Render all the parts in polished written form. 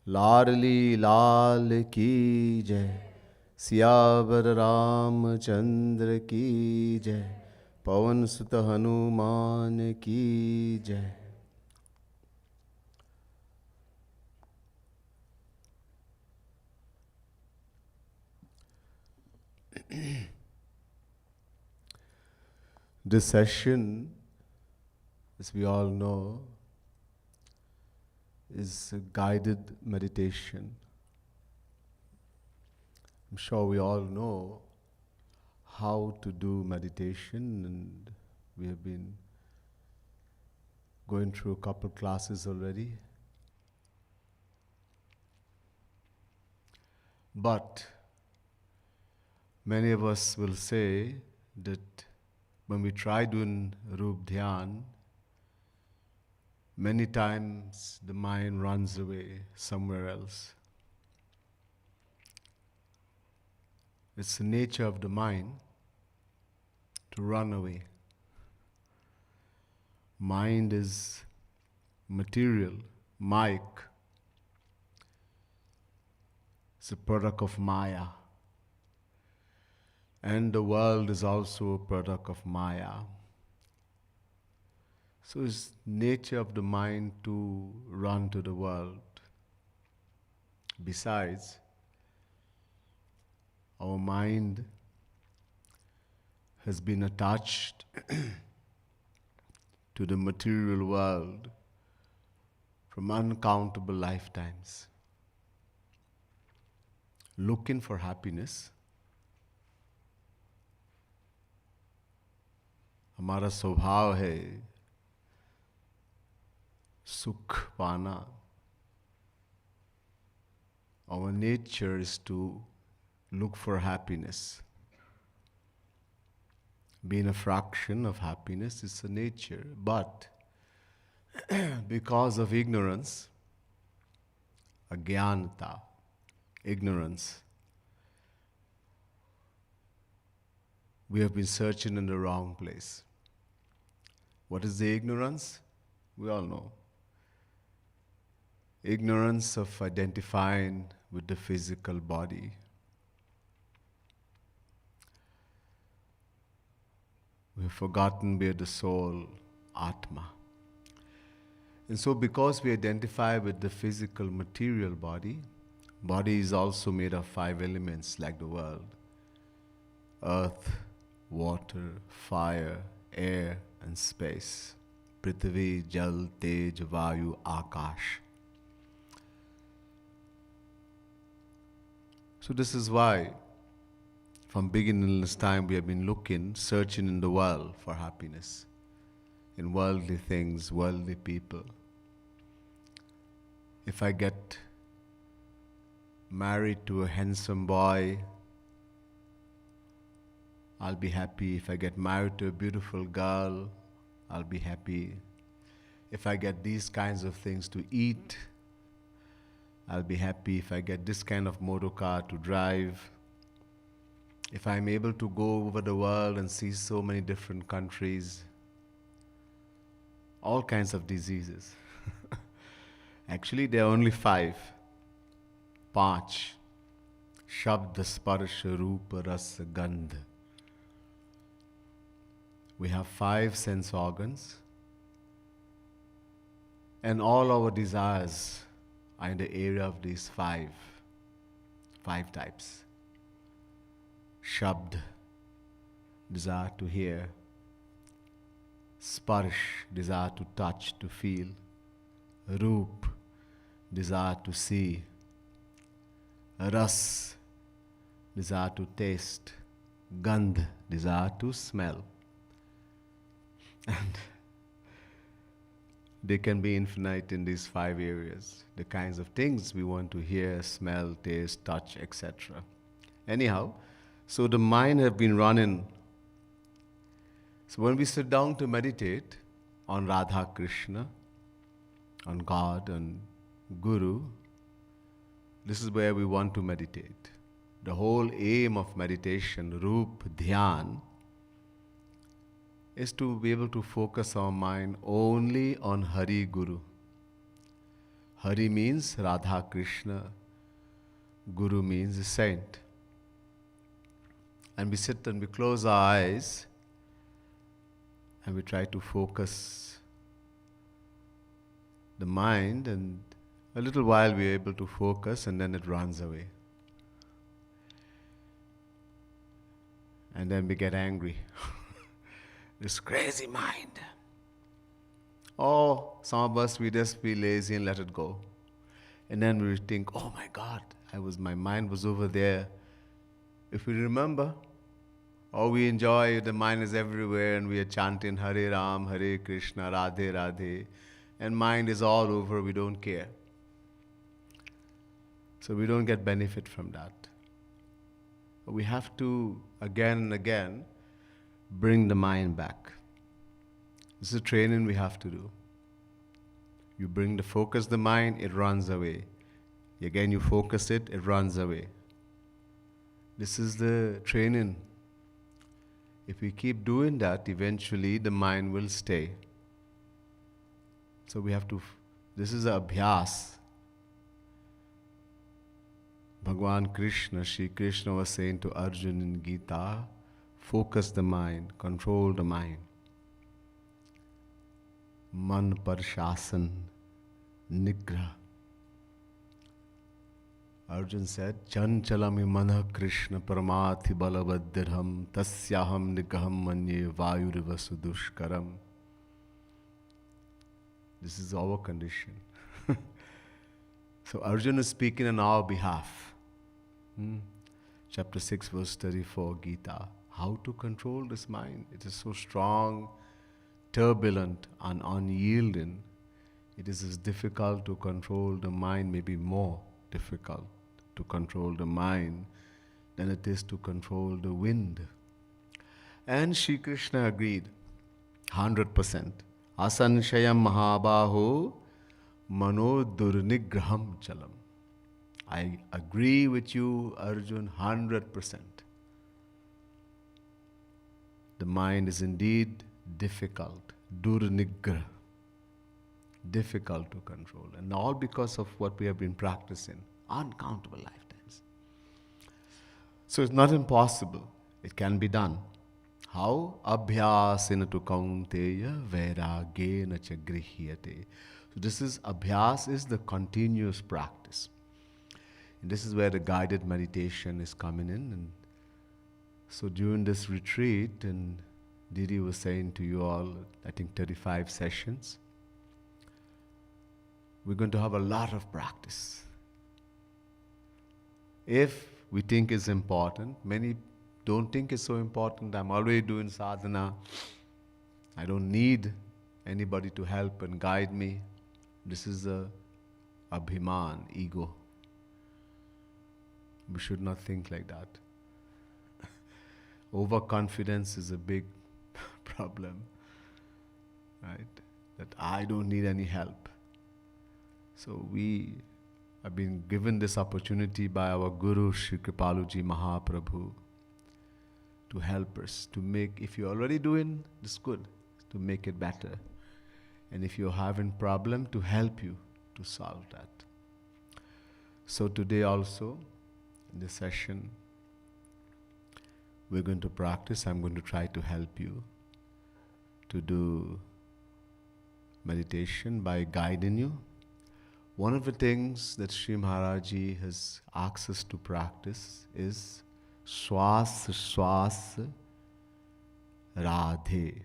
लाडली लाल की जय, सियावर रामचंद्र की जय, पवन सुत हनुमान की जय। This session, as we all know, is a guided meditation. I'm sure we all know how to do meditation, and we have been going through a couple classes already. But many of us will say that when we try doing Rup Dhyan, many times the mind runs away somewhere else. It's the nature of the mind to run away. Mind is material, mic. It's a product of Maya. And the world is also a product of Maya. So it's nature of the mind to run to the world. Besides, our mind has been attached to the material world from uncountable lifetimes, looking for happiness. हमारा स्वभाव है सुख पाना. Our nature is to look for happiness. Being a fraction of happiness is a nature, but because of ignorance, agyanta, ignorance, we have been searching in the wrong place. What is the ignorance? We all know. Ignorance of identifying with the physical body. We have forgotten we are the soul, Atma. And so because we identify with the physical material body, body is also made of 5 elements like the world. Earth, water, fire, air and space. Prithvi, Jal, Tej, Vayu, Akash. So this is why from beginningless time we have been looking, searching in the world for happiness. In worldly things, worldly people. If I get married to a handsome boy, I'll be happy. If I get married to a beautiful girl, I'll be happy. If I get these kinds of things to eat, I'll be happy. If I get this kind of motor car to drive, if I'm able to go over the world and see so many different countries, all kinds of diseases. Actually, there are only 5. Panch. Shabd, Sparsh, Roop, Ras, Gandh. We have 5 sense organs, and all our desires are in the area of these 5 types. Shabd, desire to hear. Sparsh, desire to touch, to feel. Roop, desire to see. Ras, desire to taste. Gandh, desire to smell. And they can be infinite in these 5 areas. The kinds of things we want to hear, smell, taste, touch, etc. Anyhow, so the mind have been running. So when we sit down to meditate on Radha Krishna, on God, on Guru, this is where we want to meditate. The whole aim of meditation, Rup Dhyan, is to be able to focus our mind only on Hari Guru. Hari means Radha Krishna. Guru means a saint. And we sit and we close our eyes and we try to focus the mind, and a little while we are able to focus and then it runs away. And then we get angry. This crazy mind. Or some of us, we just be lazy and let it go. And then we think, oh my God, my mind was over there. If we remember, or we enjoy, the mind is everywhere and we are chanting Hare Ram, Hare Krishna, Radhe Radhe, and mind is all over, we don't care. So we don't get benefit from that. We have to, again and again, bring the mind back. This is a training we have to do. You focus the mind, it runs away. Again, you focus it, it runs away. This is the training. If we keep doing that, eventually the mind will stay. So we have to, this is a abhyas. Bhagwan Krishna, Shri Krishna was saying to Arjuna in Gita, focus the mind, control the mind. Man par shasan, nigra. Arjuna said, Chanchalami manah Krishna paramathi balabaddirham tasyaham nigraham manye vayuriva sudushkaram. This is our condition. So Arjuna is speaking on our behalf. Chapter 6 verse 34 Gita. How to control this mind? It is so strong, turbulent and unyielding. It is as difficult to control the mind, maybe more difficult to control the mind than it is to control the wind. And Shri Krishna agreed 100%. Asanshayam mahabaho mano durnigraham chalam. I agree with you, Arjun, 100%. The mind is indeed difficult, durnigrah, difficult to control, and all because of what we have been practicing uncountable lifetimes. So it's not impossible. It can be done. How? Abhyasena tu kaunteya vairagena cha grihyate. So this is, abhyas is the continuous practice. And this is where the guided meditation is coming in. And so during this retreat, and Didi was saying to you all, I think 35 sessions, we're going to have a lot of practice. If we think it's important, many don't think it's so important. I'm already doing sadhana. I don't need anybody to help and guide me. This is a abhiman, ego. We should not think like that. Overconfidence is a big problem, right? That I don't need any help. So we have been given this opportunity by our Guru Shri Kripaluji Mahaprabhu to help us, to make, if you're already doing this good, to make it better. And if you're having problem, to help you to solve that. So today also, in this session, we're going to practice. I'm going to try to help you to do meditation by guiding you. One of the things that Sri Maharaji has asked us to practice is Swas Swas Radhe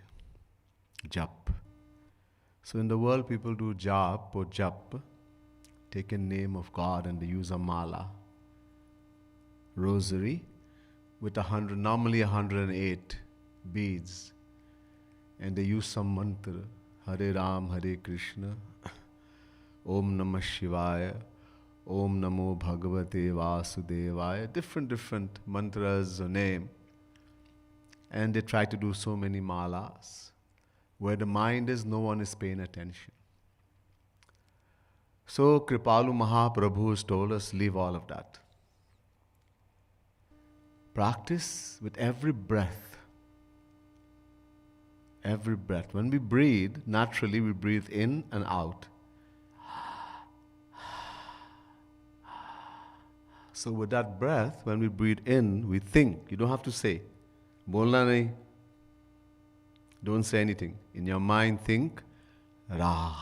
Jap. So in the world people do jap or jap, take a name of God, and they use a mala, rosary, with normally 108 beads, and they use some mantra, Hare Ram, Hare Krishna, Om Namah Shivaya, Om Namo Bhagavate Vasudevaya, different mantras or name, and they try to do so many malas. Where the mind is, no one is paying attention. So Kripalu Mahaprabhu has told us, leave all of that. Practice with every breath. Every breath. When we breathe, naturally we breathe in and out. So with that breath, when we breathe in, we think. You don't have to say. Bolna nahi. Don't say anything. In your mind, think Ra.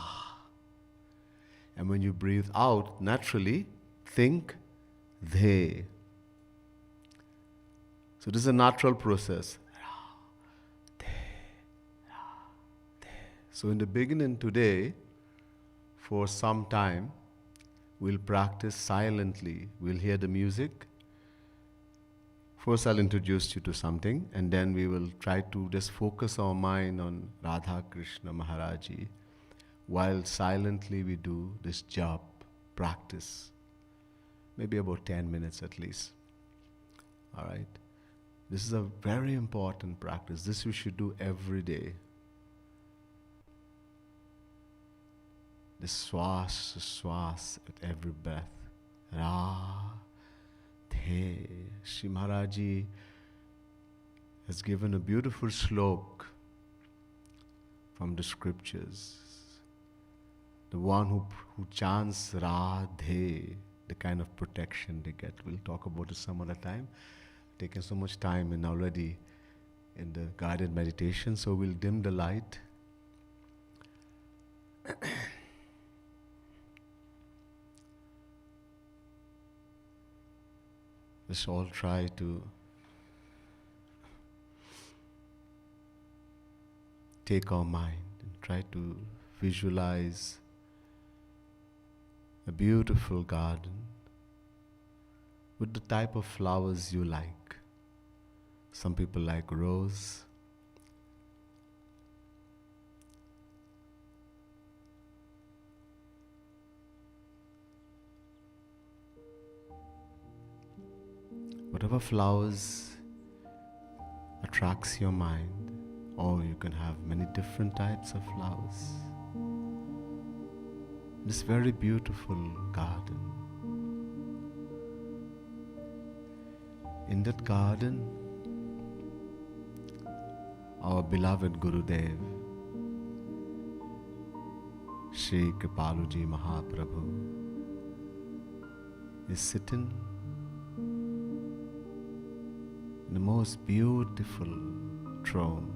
And when you breathe out, naturally, think De. So this is a natural process. So in the beginning today, for some time, we'll practice silently. We'll hear the music. First, I'll introduce you to something, and then we will try to just focus our mind on Radha Krishna Maharaji while silently we do this job, practice. Maybe about 10 minutes at least. All right? This is a very important practice. This we should do every day. The swas at every breath. Ra, The. Shri Maharaji has given a beautiful slok from the scriptures. The one who chants Radhe, the kind of protection they get. We'll talk about it some other time. Taken so much time and already in the guided meditation, so we'll dim the light. Let's all try to take our mind and try to visualize a beautiful garden with the type of flowers you like. Some people like rose. Whatever flowers attracts your mind, or you can have many different types of flowers. This very beautiful garden. In that garden, our beloved Gurudev, Shri Kripaluji Mahaprabhu, is sitting in the most beautiful throne,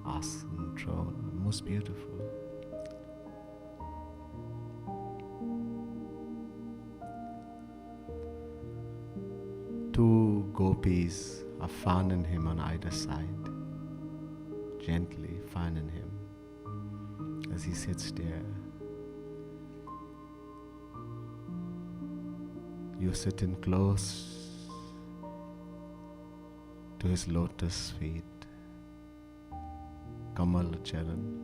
asana throne, most beautiful. Two gopis are fanning him on either side, gently fanning him as he sits there. You're sitting close to his lotus feet, Kamal Charan.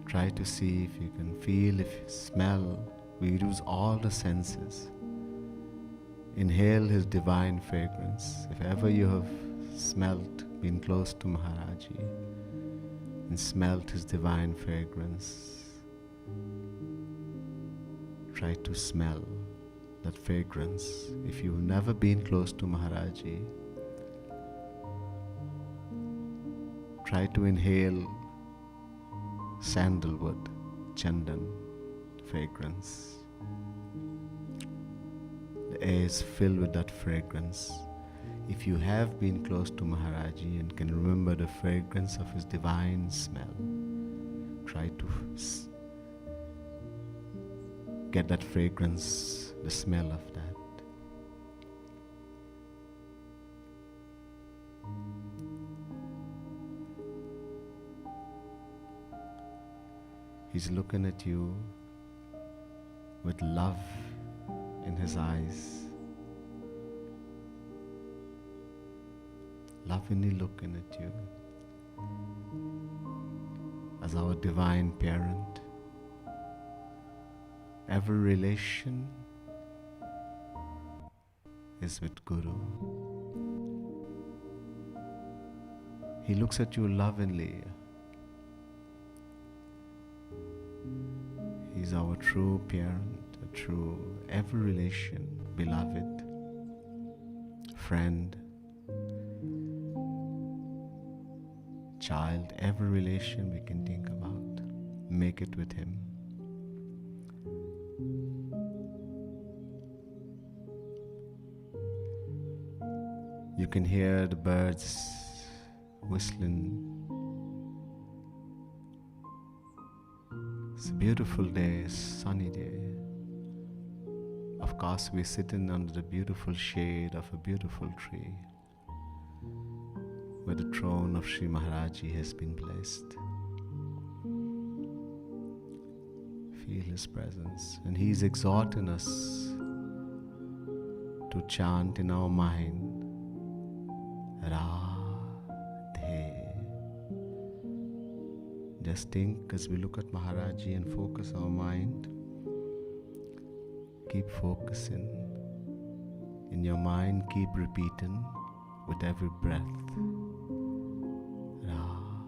Try to see if you can feel, if you smell. We use all the senses. Inhale his divine fragrance. If ever you have smelt, been close to Maharaji and smelt his divine fragrance, try to smell that fragrance. If you've never been close to Maharaji, try to inhale sandalwood, chandan fragrance. The air is filled with that fragrance. If you have been close to Maharaji and can remember the fragrance of his divine smell, try to get that fragrance, the smell of that. He's looking at you with love in his eyes, lovingly looking at you as our divine parent. Every relation is with Guru. He looks at you lovingly. He's our true parent, a true, every relation, beloved, friend, child, every relation we can think about, make it with him. You can hear the birds whistling. It's a beautiful day, sunny day. Of course, we're sitting under the beautiful shade of a beautiful tree where the throne of Sri Maharaji has been placed. Feel his presence, and he's exhorting us to chant in our mind, Radhe. Just think as we look at Maharaji and focus our mind. Keep focusing. In your mind, keep repeating with every breath. Radhe.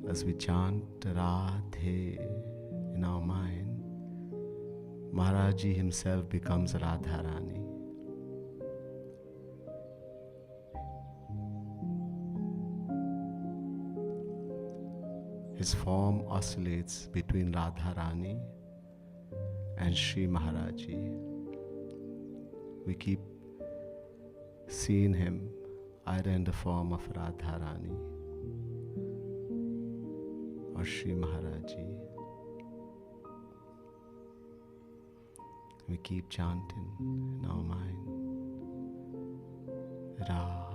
As we chant Radhe in our mind, Maharaji himself becomes Radharani. His form oscillates between Radharani and Sri Maharaji. We keep seeing him either in the form of Radharani or Sri Maharaji. We keep chanting in our mind, Radhe,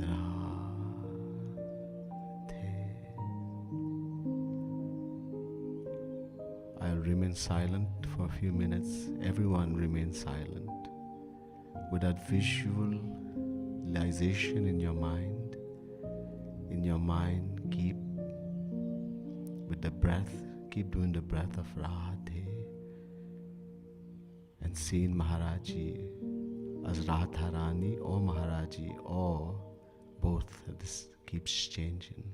Radhe. I'll remain silent for a few minutes. Everyone remain silent. With that visualization in your mind, keep with the breath, keep doing the breath of Radhe and seeing Maharaji as Radharani or Maharaji or both. This keeps changing.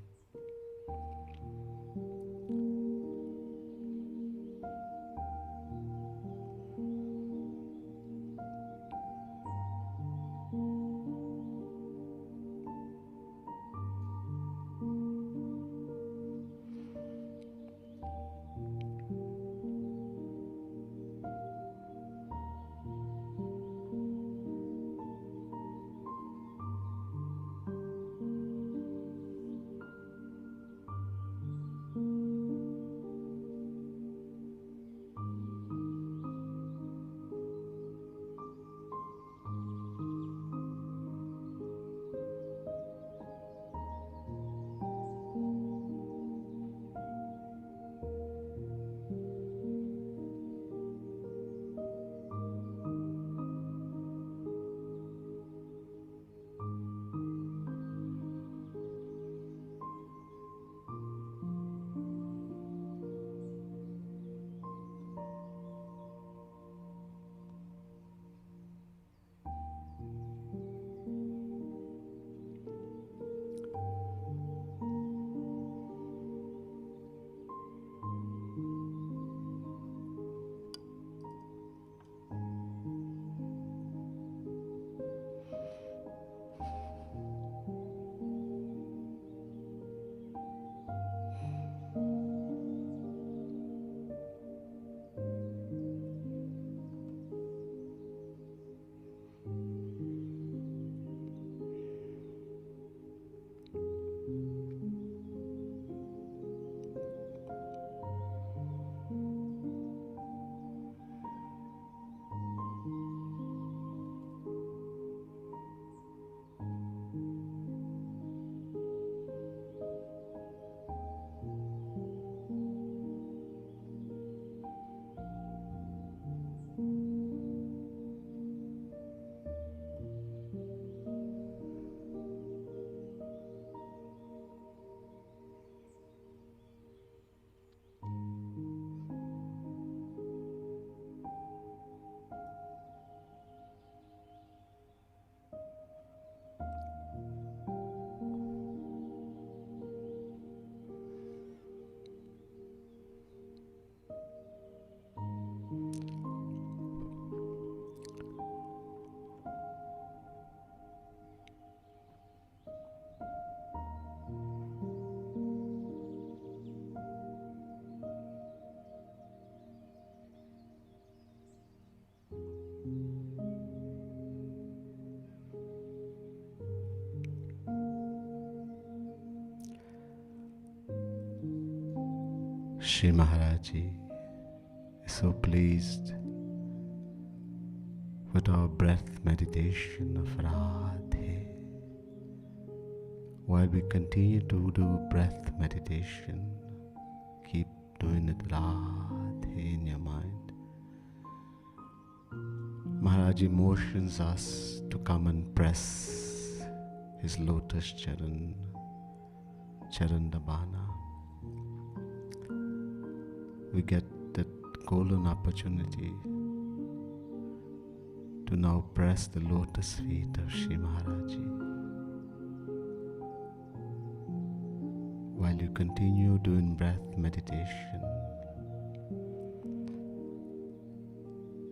Shri Maharaji is so pleased with our breath meditation of Radhe. While we continue to do breath meditation, keep doing it Radhe in your mind. Maharaji motions us to come and press his lotus charan, Charandabana. We get that golden opportunity to now press the lotus feet of Shri Maharaji. While you continue doing breath meditation,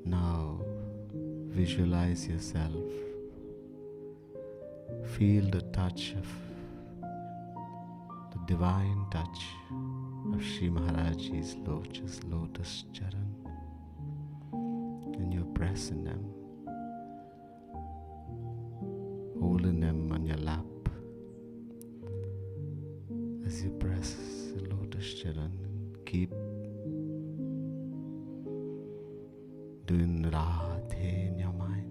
now visualize yourself, feel the touch of the divine touch of Shri Maharaji's lotus charan, and you're pressing them, holding them on your lap. As you press the lotus charan, keep doing Radhe in your mind.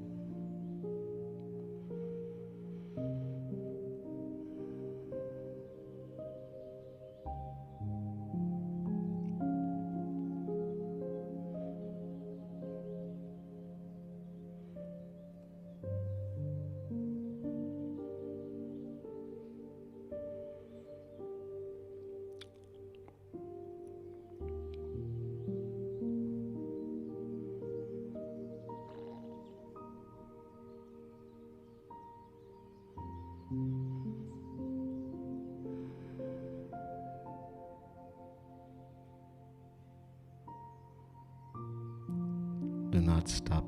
Do not stop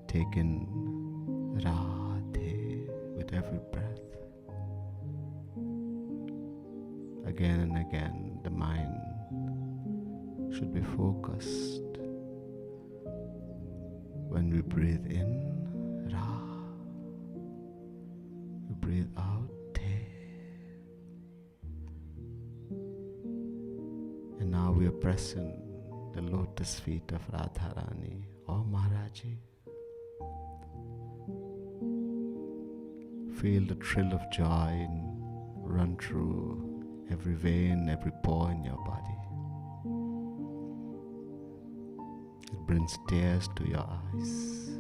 taking Radhe with every breath. Again and again, the mind should be focused. When we breathe in, Ra. We breathe out, Te. And now we are pressing the lotus feet of Radharani. Oh Maharaji, feel the thrill of joy run through every vein, every pore in your body. It brings tears to your eyes.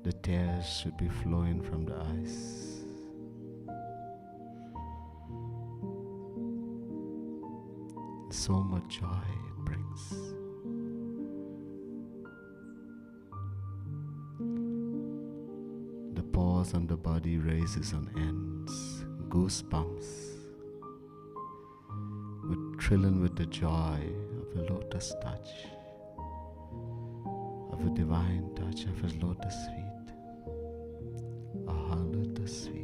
The tears should be flowing from the eyes. So much joy it brings. The pores on the body raises on ends, goosebumps, with thrilling with the joy of a lotus touch, of a divine touch of his lotus feet, our lotus feet.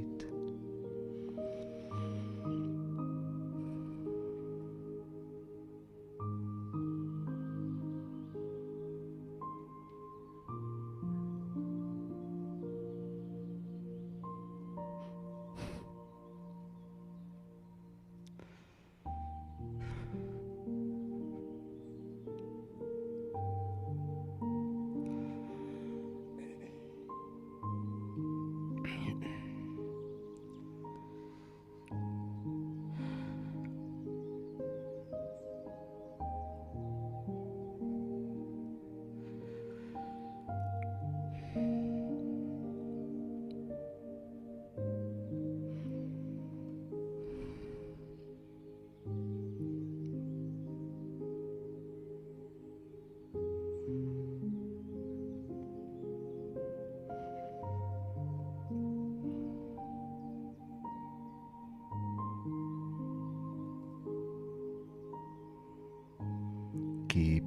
Keep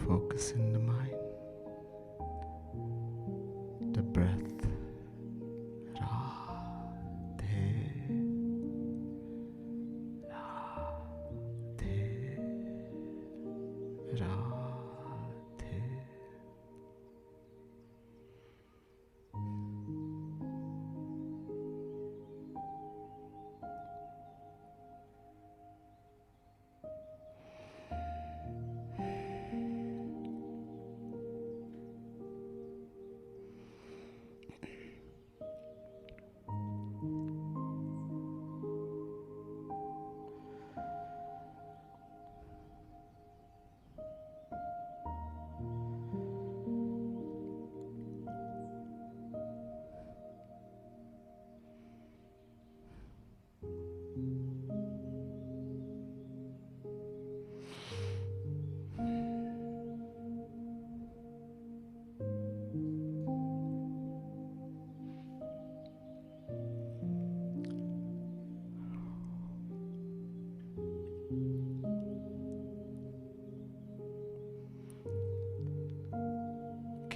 focusing the mind, the breath. Radhe, Radhe, Radhe.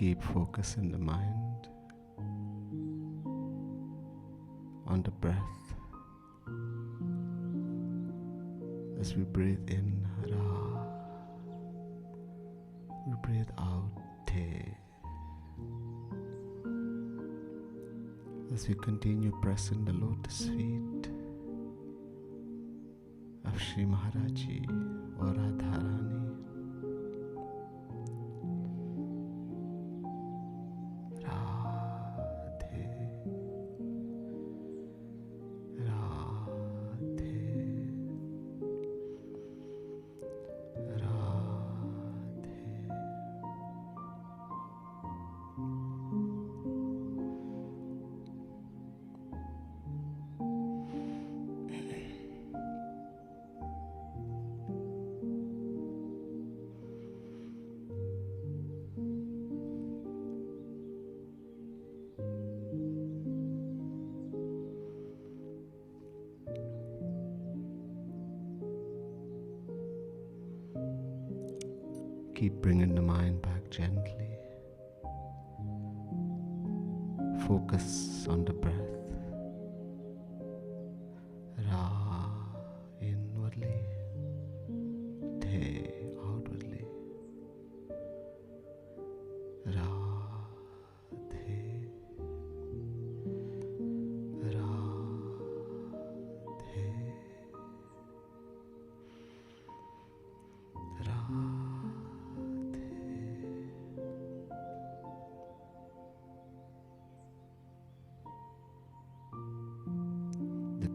keep focusing the mind on the breath. As we breathe in, Ra, we breathe out, Te. As we continue pressing the lotus feet of Shri Maharaji or Radharani, keep bringing the mind back gently. Focus on the breath. Ra inwardly, Te outwardly. Ra, Te, Ra, Te, Ra.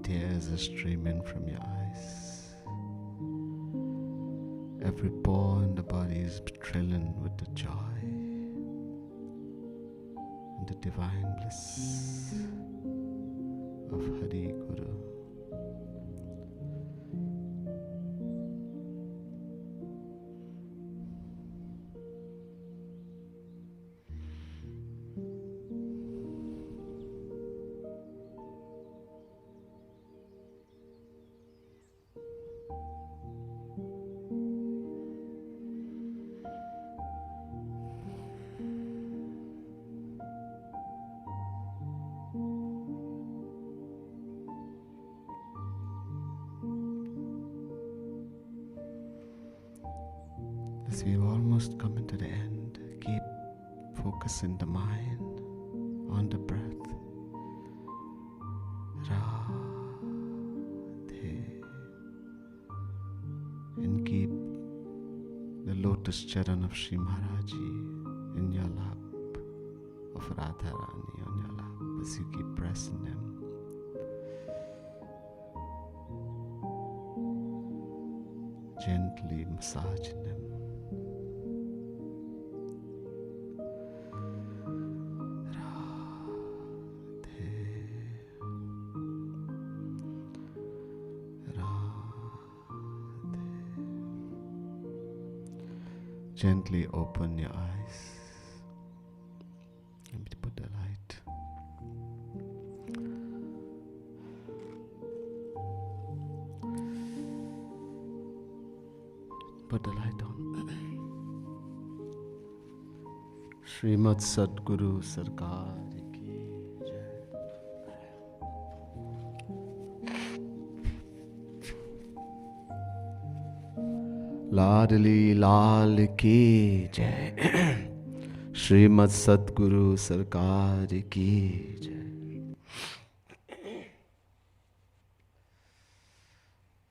Tears are streaming from your eyes. Every pore in the body is thrilling with the joy and the divine bliss of Hari Guru. As we've almost come into the end, keep focusing the mind on the breath. Ra, Te, and keep the lotus charan of Shri Maharaji in your lap, of Radharani on your lap, as you keep pressing them. Gently massaging them. Gently open your eyes. Let me put the light. Put the light on. Srimad Sadguru Sarkar ki jai. Ladli Lal ki jai. Srimad Sadguru Sarkar ki jai.